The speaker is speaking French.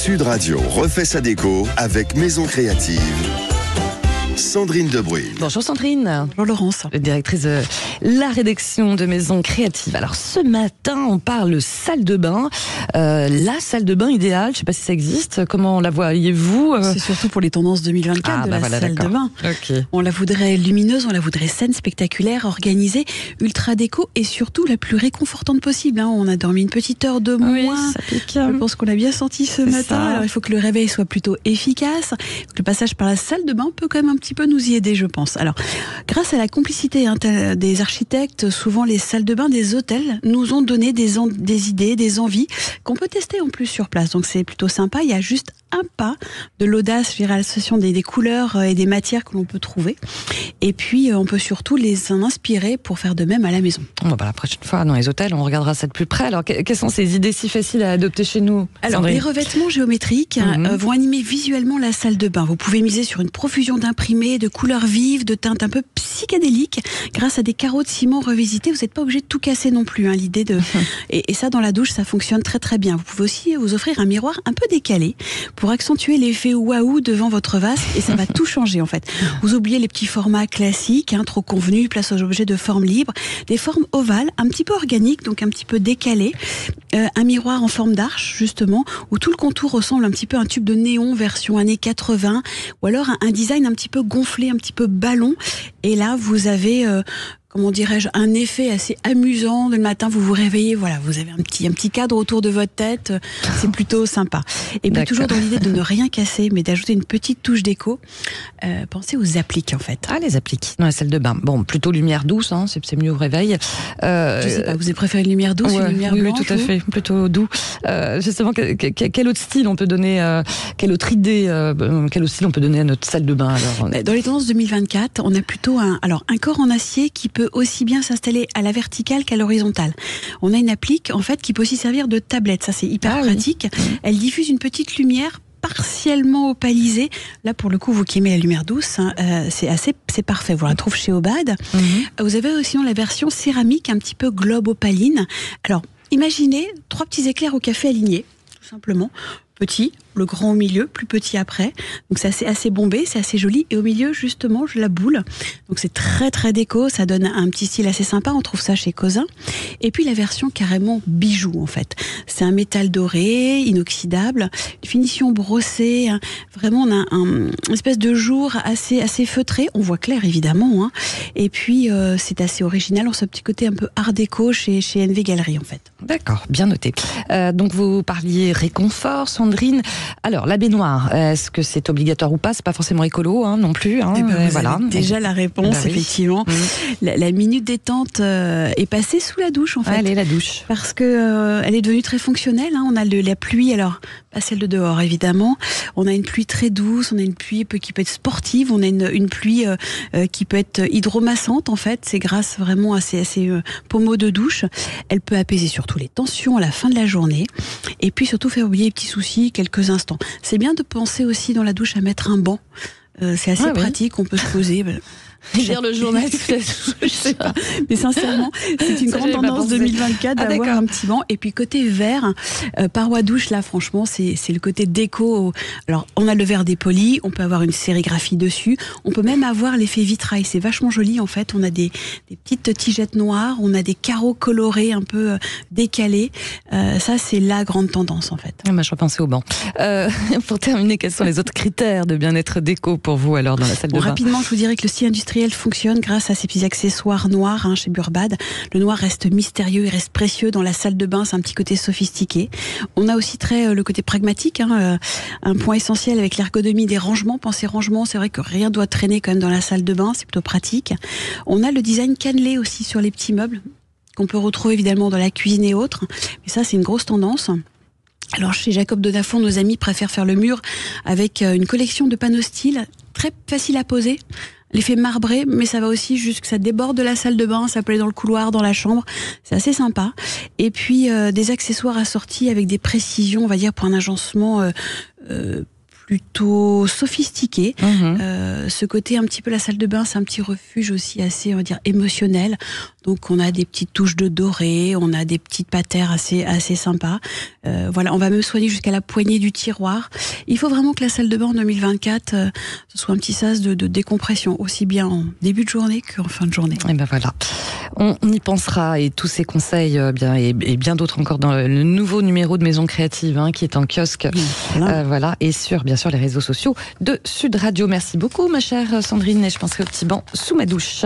Sud Radio refait sa déco avec Maison Créative. Sandrine Debruyne. Bonjour Sandrine. Bonjour Laurence. Directrice de la rédaction de Maison Créative. Alors ce matin, on parle salle de bain. La salle de bain idéale, je ne sais pas si ça existe. Comment la voyez-vous C'est surtout pour les tendances 2024 salle de bain. Okay. On la voudrait lumineuse, on la voudrait saine, spectaculaire, organisée, ultra déco et surtout la plus réconfortante possible. On a dormi une petite heure de moins. Ça pique. Je pense qu'on l'a bien senti ce matin. Alors il faut que le réveil soit plutôt efficace. Le passage par la salle de bain peut quand même un petit peu nous y aider, je pense. Alors, grâce à la complicité des architectes, souvent les salles de bain des hôtels nous ont donné des idées, des envies qu'on peut tester en plus sur place. Donc c'est plutôt sympa. Il y a juste un pas de l'audace, je dirais, à l'association des couleurs et des matières que l'on peut trouver. Et puis, on peut surtout les en inspirer pour faire de même à la maison. Bon, la prochaine fois, dans les hôtels, on regardera ça de plus près. Alors, quelles sont ces idées si faciles à adopter chez nous, Alors, Sandrine? les revêtements géométriques vont animer visuellement la salle de bain. Vous pouvez miser sur une profusion d'imprimés, de couleurs vives, de teintes un peu psychédéliques, grâce à des carreaux de ciment revisités. Vous n'êtes pas obligé de tout casser non plus. L'idée de et ça, dans la douche, ça fonctionne très très bien. Vous pouvez aussi vous offrir un miroir un peu décalé pour accentuer l'effet waouh devant votre vase, et ça va tout changer en fait. Vous oubliez les petits formats classiques, trop convenus, place aux objets de forme libre, des formes ovales, un petit peu organiques, donc un petit peu décalées, un miroir en forme d'arche justement, où tout le contour ressemble un petit peu à un tube de néon version années 80, ou alors un design un petit peu gonflé, un petit peu ballon, et là vous avez comment dirais-je, un effet assez amusant. Le matin, vous vous réveillez, voilà, vous avez un petit cadre autour de votre tête. C'est plutôt sympa. Et puis toujours dans l'idée de ne rien casser, mais d'ajouter une petite touche déco. Pensez aux appliques en fait. Ah, les appliques dans la salle de bain. Bon, plutôt lumière douce, c'est mieux au réveil. Je sais pas, vous avez préféré une lumière douce, une lumière blanche? Oui, tout à fait, plutôt doux. Justement, quel autre style on peut donner, quelle autre idée, quel autre style on peut donner à notre salle de bain alors? Dans les tendances 2024, on a plutôt un corps en acier qui peut aussi bien s'installer à la verticale qu'à l'horizontale. On a une applique en fait qui peut aussi servir de tablette, ça c'est hyper pratique. Elle diffuse une petite lumière partiellement opalisée. Là pour le coup, vous qui aimez la lumière douce, c'est parfait. Vous la trouvez chez Obad. Vous avez aussi la version céramique un petit peu globe opaline. Alors imaginez 3 petits éclairs au café alignés, tout simplement. Petit, le grand au milieu, plus petit après. Donc c'est assez bombé, c'est assez joli. Et au milieu, justement, la boule. Donc c'est très très déco, ça donne un petit style assez sympa. On trouve ça chez Causin. Et puis la version carrément bijou, en fait. C'est un métal doré, inoxydable, une finition brossée. Vraiment, on a une espèce de jour assez feutré. On voit clair, évidemment. Et puis, c'est assez original. On a ce petit côté un peu art déco chez NV Galerie, en fait. D'accord, bien noté. Donc vous parliez réconfort, Sandrine. Alors la baignoire, est-ce que c'est obligatoire ou pas? C'est pas forcément écolo non plus. Vous avez déjà la réponse, effectivement. La minute détente est passée sous la douche en fait. Allez, la douche. Parce que elle est devenue très fonctionnelle. On a la pluie, alors pas celle de dehors évidemment. On a une pluie très douce, on a une pluie qui peut être sportive, on a une pluie qui peut être hydromassante en fait. C'est grâce vraiment à ces pommeaux de douche. Elle peut apaiser surtout les tensions à la fin de la journée. Et puis surtout faire oublier les petits soucis quelques instants. C'est bien de penser aussi dans la douche à mettre un banc. C'est assez pratique, on peut se poser. Lire le journal, peut-être. Je sais pas. Mais sincèrement, c'est une grande tendance 2024 d'avoir un petit banc. Et puis côté verre, paroi douche, là, franchement, c'est le côté déco. Alors, on a le verre dépoli, on peut avoir une sérigraphie dessus. On peut même avoir l'effet vitrail. C'est vachement joli, en fait. On a des petites tigettes noires, on a des carreaux colorés un peu décalés. Ça, c'est la grande tendance, en fait. Moi, je repensais au banc. Pour terminer, quels sont les autres critères de bien-être déco pour vous, alors, dans la salle de bain? Rapidement, je vous dirais que le style industriel fonctionne grâce à ces petits accessoires noirs chez Burbad. Le noir reste mystérieux, il reste précieux dans la salle de bain, c'est un petit côté sophistiqué. On a aussi le côté pragmatique, un point essentiel avec l'ergonomie des rangements. Pensez rangement, c'est vrai que rien doit traîner quand même dans la salle de bain, c'est plutôt pratique. On a le design cannelé aussi sur les petits meubles, qu'on peut retrouver évidemment dans la cuisine et autres. Mais ça, c'est une grosse tendance. Alors chez Jacob Donafont, nos amis préfèrent faire le mur avec une collection de panneaux style très facile à poser. L'effet marbré, mais ça va aussi jusque ça déborde de la salle de bain, ça peut aller dans le couloir, dans la chambre, c'est assez sympa. Et puis des accessoires assortis avec des précisions, on va dire, pour un agencement plutôt sophistiqué. Ce côté un petit peu la salle de bain, c'est un petit refuge aussi assez, on va dire, émotionnel. Donc on a des petites touches de doré, on a des petites patères assez sympas. Voilà, on va me soigner jusqu'à la poignée du tiroir. Il faut vraiment que la salle de bain en 2024 ce soit un petit sas de décompression, aussi bien en début de journée qu'en fin de journée. Et ben voilà, on y pensera, et tous ces conseils et bien d'autres encore dans le nouveau numéro de Maison Créative qui est en kiosque, voilà, et sur bien sûr les réseaux sociaux de Sud Radio. Merci beaucoup ma chère Sandrine, et je penserai au petit banc sous ma douche.